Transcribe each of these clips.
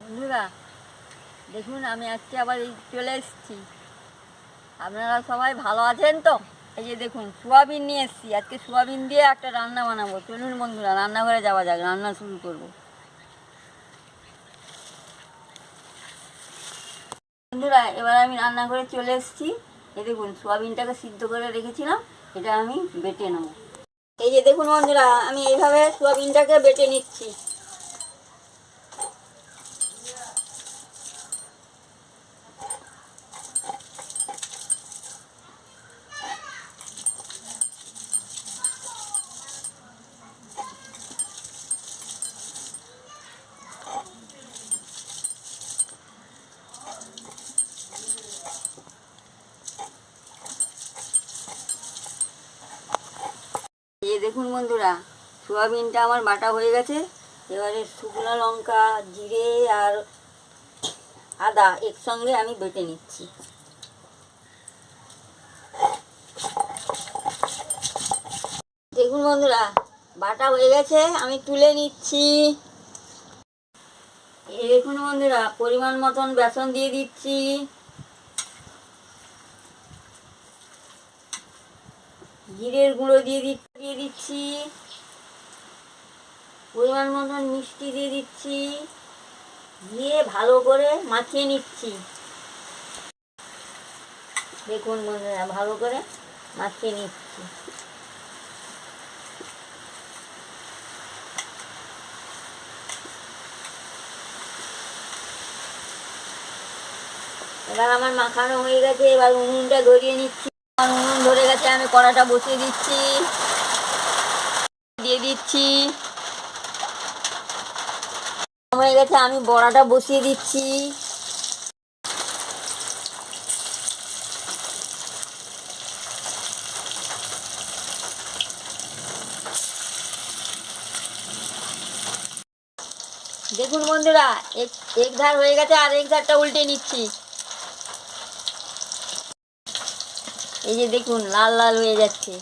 বন্ধুরা দেখুন, আমি আজকে আবার চলে এসেছি। আপনারা সবাই ভালো আছেন তো? এই যে দেখুন, সোয়াবিন নিয়ে এসেছি। আজকে সোয়াবিন দিয়ে একটা রান্না বানাবো। চলুন বন্ধুরা, রান্নাঘরে যাওয়া যাক, রান্না শুরু করব। বন্ধুরা, এবার আমি রান্নাঘরে চলে এসেছি। এই দেখুন, সোয়াবিনটাকে সিদ্ধ করে রেখেছিলাম, এটা আমি বেটে নেব। এই যে দেখুন বন্ধুরা, আমি এইভাবে সোয়াবিনটাকে বেটে নিচ্ছি। এই দেখুন বন্ধুরা, সোয়াবিনটা আমার বাটা হয়ে গেছে। এবারে শুকনো লঙ্কা, জিরে আর আদা একসঙ্গে আমি বেটে নিচ্ছি। দেখুন বন্ধুরা, বাটা হয়ে গেছে, আমি তুলে নিচ্ছি। এই দেখুন বন্ধুরা, পরিমাণ মতন বেসন দিয়ে দিচ্ছি। জিরের গুঁড়ো দিয়ে দিচ্ছি। পরিমাণ মতন মিষ্টি দিয়ে দিচ্ছি, দিয়ে ভালো করে মাখিয়ে নিচ্ছি। দেখুন বন্ধুরা, ভালো করে মাখিয়ে নিচ্ছি। এবার আমার মাখানো হয়ে গেছে, এবার উনুনটা ধরিয়ে নিচ্ছি। আমার উনুন ধরে গেছে, আমি কড়াটা বসিয়ে দিচ্ছি, দিয়ে দিচ্ছি। হয়ে গেছে, আমি বড়াটা বসিয়ে দিচ্ছি। দেখুন বন্ধুরা, এক ধার হয়ে গেছে, আর এক ধারটা উল্টে নিচ্ছি। এই যে দেখুন, লাল লাল হয়ে যাচ্ছে।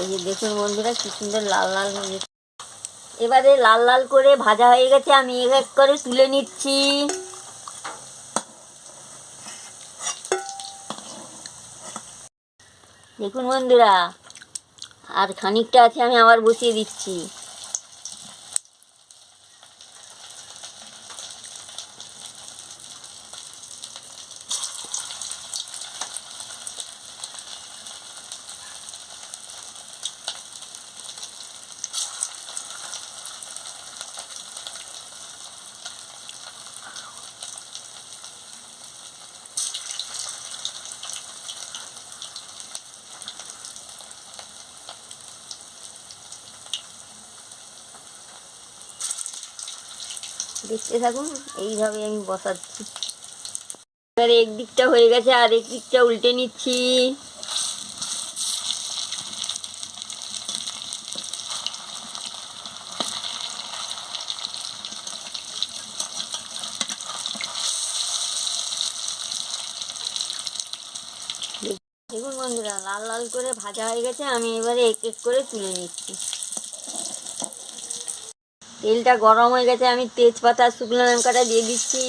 এই যে দেখুন বন্ধুরা, কি সুন্দর লাল লাল হয়ে গেছে। এবারে লাল লাল করে ভাজা হয়ে গেছে, আমি এক এক করে তুলে নিচ্ছি। দেখুন বন্ধুরা, আর খানিকটা আছে, আমি আবার বসিয়ে দিচ্ছি। দেখতে থাকুন, এইভাবে আমি বসাচ্ছি। এবারে এক দিকটা হয়ে গেছে, আর এক দিকটা উল্টে নিচ্ছি। দেখুন বন্ধুরা, লাল লাল করে ভাজা হয়ে গেছে, আমি এবারে এক এক করে তুলে নিচ্ছি। তেলটা গরম হয়ে গেছে, আমি তেজপাতা, শুকনো লঙ্কাটা দিয়ে দিচ্ছি।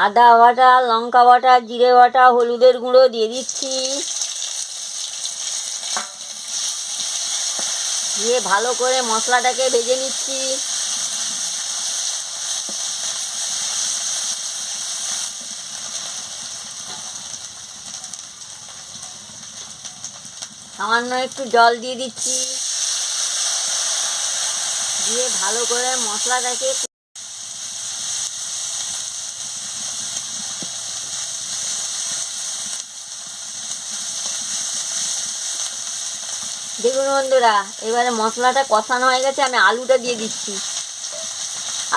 আদা বাটা, লঙ্কা বাটা, জিরে বাটা, হলুদের গুঁড়ো দিয়ে দিচ্ছি। দিয়ে ভালো করে মশলাটাকে ভেজে নিচ্ছি। সামান্য একটু জল দিয়ে দিচ্ছি, দিয়ে ভালো করে মশলাটাকে দেখুন বন্ধুরা, এবারে মশলাটা কষানো হয়ে গেছে, আমি আলুটা দিয়ে দিচ্ছি।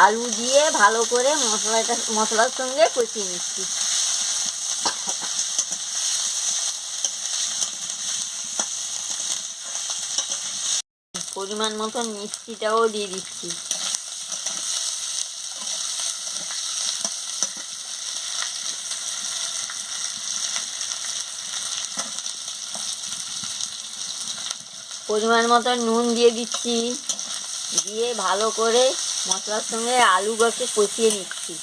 আলু দিয়ে ভালো করে মশলার সঙ্গে কষিয়ে নিচ্ছি। পরিমাণ মতন মিষ্টিটাও দিয়ে দিচ্ছি। পরিমাণ মতন নুন দিয়ে দিচ্ছি, দিয়ে ভালো করে মশলার সঙ্গে আলুগুলোকে কষিয়ে নিচ্ছি।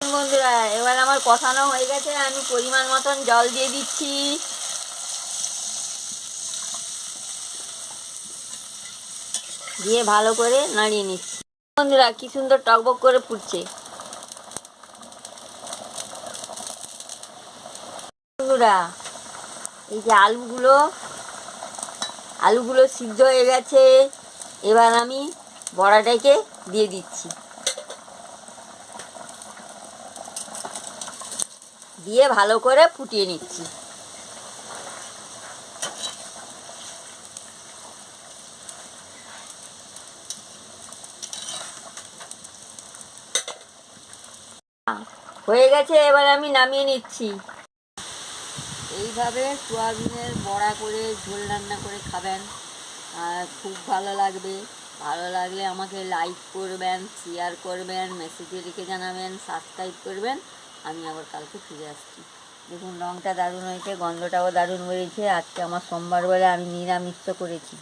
বন্ধুরা, এবার আমার কষানো হয়ে গেছে, আমি পরিমাণ মতন জল দিয়ে দিচ্ছি। দিয়ে ভালো করে নাড়িয়ে নিচ্ছি। বন্ধুরা, কি সুন্দর টকবক করে ফুটছে। বন্ধুরা, এই যে আলুগুলো সিদ্ধ হয়ে গেছে, এবার আমি বড়াটাকে দিয়ে দিচ্ছি। দিয়ে ভালো করে ফুটিয়ে নিচ্ছি। হয়ে গেছে, এবার আমি নামিয়ে নিচ্ছি। এইভাবে সোয়াবিনের বড়া করে ঝোল রান্না করে খাবেন, আর খুব ভালো লাগবে। ভালো লাগলে আমাকে লাইক করবেন, শেয়ার করবেন, মেসেজে লিখে জানাবেন, সাবস্ক্রাইব করবেন। আমি আবার কালকে ফিরে আসছি। দেখুন রঙটা দারুণ হয়েছে, গন্ধটাও দারুণ বেরিয়েছে। আজকে আমার সোমবার বলে আমি নিরামিষ করেছি।